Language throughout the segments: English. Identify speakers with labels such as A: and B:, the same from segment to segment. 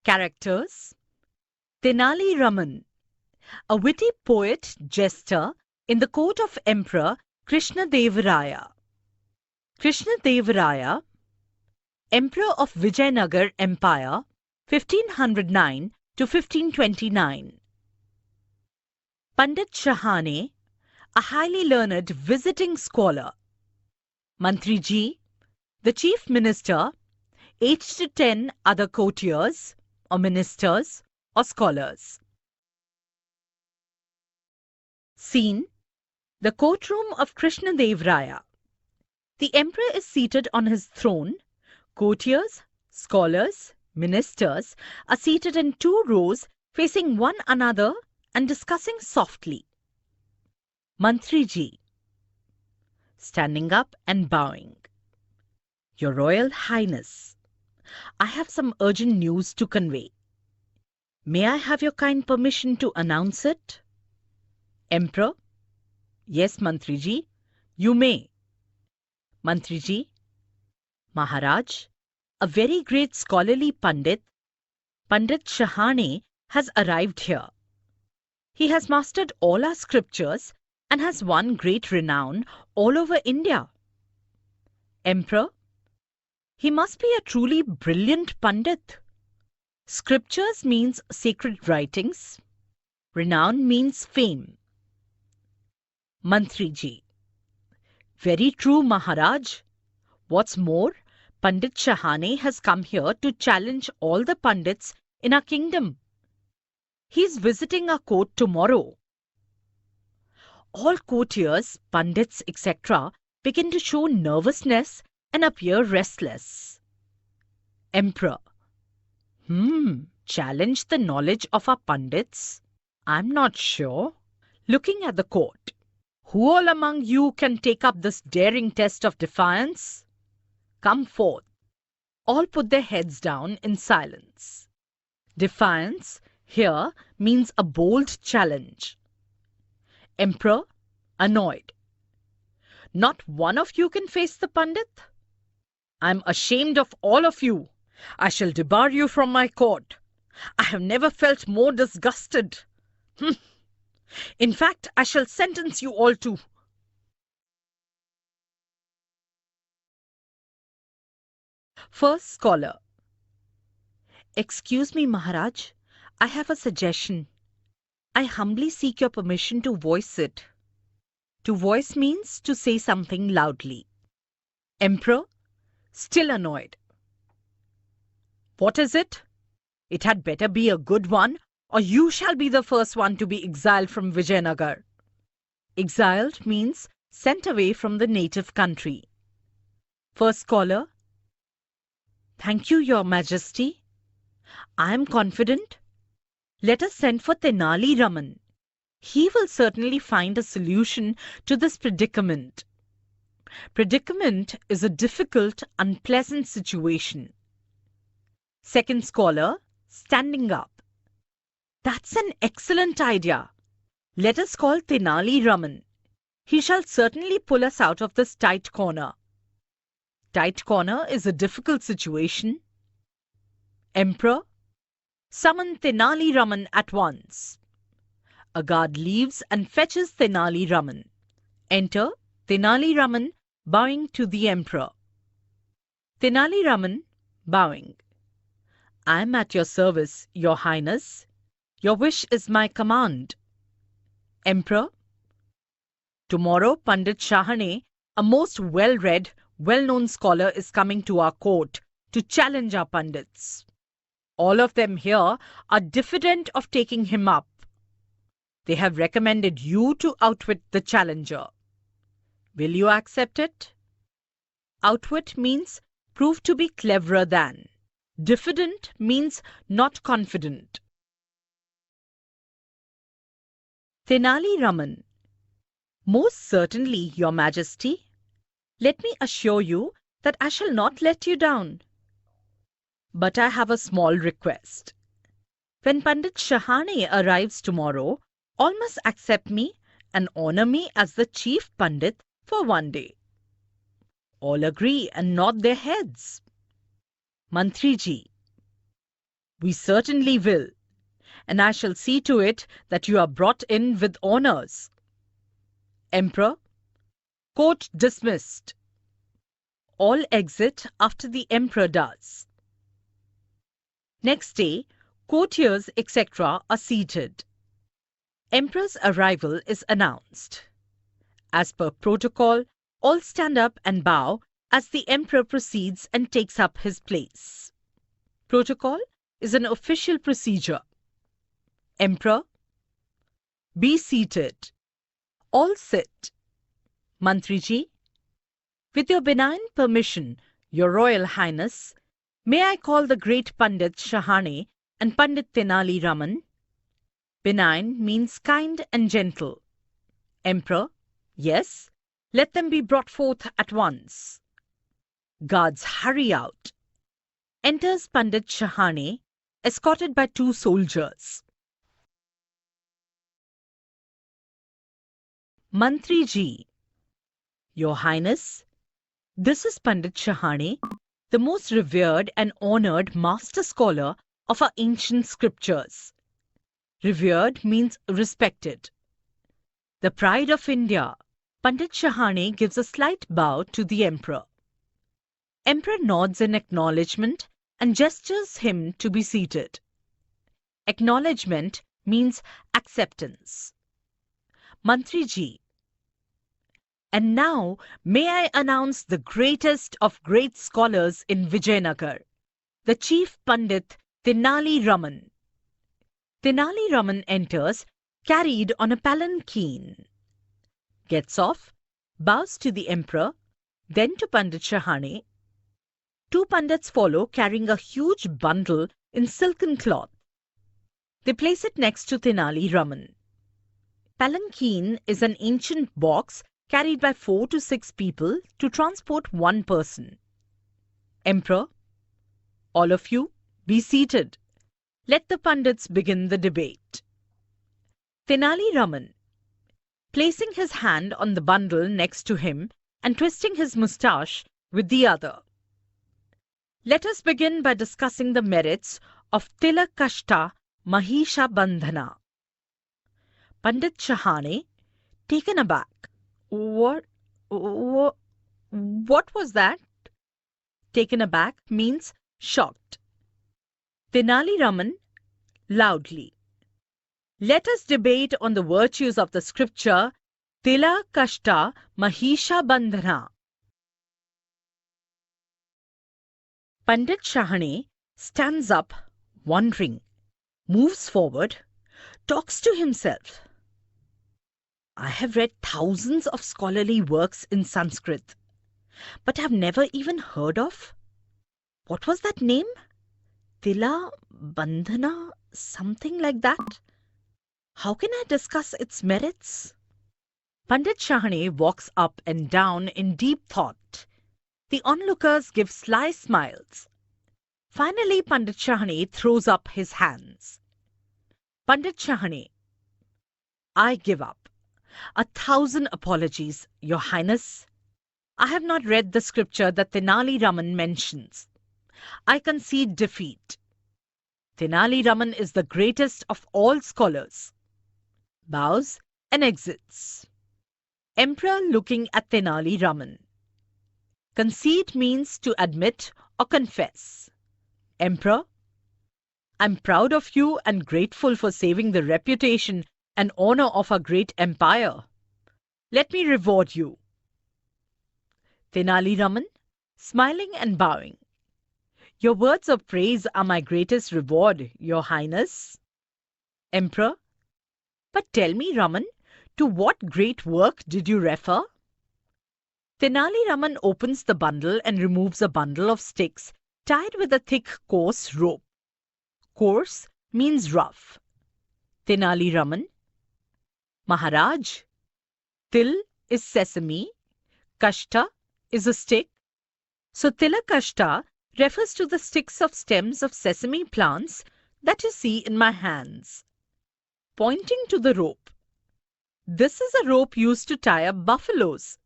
A: Characters: Tenali Raman, a witty poet jester in the court of Emperor Krishnadevaraya. Krishnadevaraya, Emperor of Vijayanagar Empire, 1509 to 1529. Pandit Shahane, a highly learned visiting scholar. Mantriji, the chief minister, 8 to 10 other courtiers or ministers or scholars. Scene: the courtroom of Krishnadevaraya. The emperor is seated on his throne. Courtiers, scholars, ministers are seated in 2 rows facing one another and discussing softly. Mantriji, standing up and bowing. Your Royal Highness, I have some urgent news to convey. May I have your kind permission to announce it? Emperor, yes, Mantriji, you may. Mantriji, Maharaj, a very great scholarly Pandit, Pandit Shahane, has arrived here. He has mastered all our scriptures and has won great renown all over India. Emperor, he must be a truly brilliant Pandit. Scriptures means sacred writings. Renown means fame. Mantriji, very true, Maharaj. What's more, Pandit Shahane has come here to challenge all the Pandits in our kingdom. He's visiting our court tomorrow. All courtiers, Pandits, etc. begin to show nervousness and appear restless. Emperor, challenge the knowledge of our Pandits? I'm not sure. Looking at the court, who all among you can take up this daring test of defiance? Come forth. All put their heads down in silence. Defiance here means a bold challenge. Emperor, annoyed. Not one of you can face the Pandit? I'm ashamed of all of you. I shall debar you from my court. I have never felt more disgusted. In fact, I shall sentence you all to... First scholar. Excuse me, Maharaj. I have a suggestion. I humbly seek your permission to voice it. To voice means to say something loudly. Emperor, still annoyed. What is it? It had better be a good one, or you shall be the first one to be exiled from Vijayanagar. Exiled means sent away from the native country. First scholar. Thank you, Your Majesty. I am confident. Let us send for Tenali Raman. He will certainly find a solution to this predicament. Predicament is a difficult, unpleasant situation. Second scholar, standing up. That's an excellent idea. Let us call Tenali Raman. He shall certainly pull us out of this tight corner. Tight corner is a difficult situation. Emperor, summon Tenali Raman at once. A guard leaves and fetches Tenali Raman. Enter Tenali Raman, bowing to the Emperor. Tenali Raman, bowing. I am at your service, Your Highness. Your wish is my command. Emperor, tomorrow Pandit Shahane, a most well-read, well-known scholar, is coming to our court to challenge our Pandits. All of them here are diffident of taking him up. They have recommended you to outwit the challenger. Will you accept it? Outwit means prove to be cleverer than. Diffident means not confident. Tenali Raman, most certainly, Your Majesty. Let me assure you that I shall not let you down. But I have a small request. When Pandit Shahane arrives tomorrow, all must accept me and honor me as the chief Pandit for one day. All agree and nod their heads. Mantriji, We certainly will, and I shall see to it that you are brought in with honours. Emperor, court dismissed. All exit after the emperor does. Next day, courtiers etc. are seated. Emperor's arrival is announced. As per protocol, all stand up and bow as the emperor proceeds and takes up his place. Protocol is an official procedure. Emperor, be seated. All sit. Mantriji, with your benign permission, Your Royal Highness, may I call the great Pandit Shahane and Pandit Tenali Raman? Benign means kind and gentle. Emperor, yes, let them be brought forth at once. Guards hurry out. Enters Pandit Shahane, escorted by 2 soldiers. Mantriji, Your Highness, this is Pandit Shahane, the most revered and honoured master scholar of our ancient scriptures. Revered means respected. The pride of India. Pandit Shahane gives a slight bow to the emperor. Emperor nods in acknowledgement and gestures him to be seated. Acknowledgement means acceptance. Mantriji, and now may I announce the greatest of great scholars in Vijayanagar, the Chief Pandit Tenali Raman. Tenali Raman enters, carried on a palanquin. Gets off, bows to the emperor, then to Pandit Shahane. 2 pandits follow carrying a huge bundle in silken cloth. They place it next to Tenali Raman. Palanquin is an ancient box carried by 4 to 6 people to transport 1 person. Emperor, all of you, be seated. Let the pandits begin the debate. Tenali Raman, placing his hand on the bundle next to him and twisting his moustache with the other. Let us begin by discussing the merits of Tilakashta Mahisha Bandhana. Pandit Shahane, taken aback. What was that? Taken aback means shocked. Tenali Raman, loudly. Let us debate on the virtues of the scripture Tilakashta Mahisha Bandhana. Pandit Shahane stands up, wondering, moves forward, talks to himself. I have read thousands of scholarly works in Sanskrit, but have never even heard of. What was that name? Tila Bandhana, something like that. How can I discuss its merits? Pandit Shahane walks up and down in deep thought. The onlookers give sly smiles. Finally, Pandit Shahane throws up his hands. Pandit Shahane, I give up. 1,000 apologies, Your Highness. I have not read the scripture that Tenali Raman mentions. I concede defeat. Tenali Raman is the greatest of all scholars. Bows and exits. Emperor looking at Tenali Raman. Concede means to admit or confess. Emperor, I'm proud of you and grateful for saving the reputation and honor of our great empire. Let me reward you. Tenali Raman, smiling and bowing. Your words of praise are my greatest reward, Your Highness. Emperor, but tell me, Raman, to what great work did you refer? Tenali Raman opens the bundle and removes a bundle of sticks tied with a thick, coarse rope. Coarse means rough. Tenali Raman, Maharaj, Til is sesame, Kashta is a stick. So Tilakashta refers to the sticks of stems of sesame plants that you see in my hands. Pointing to the rope. This is a rope used to tie up buffaloes.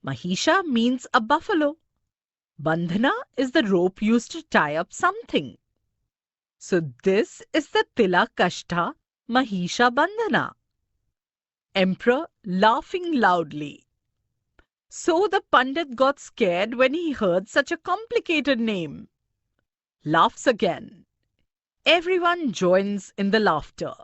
A: Mahisha means a buffalo. Bandhana is the rope used to tie up something. So this is the Tilakashta Mahisha Bandhana. Emperor laughing loudly. So the Pandit got scared when he heard such a complicated name. Laughs again. Everyone joins in the laughter.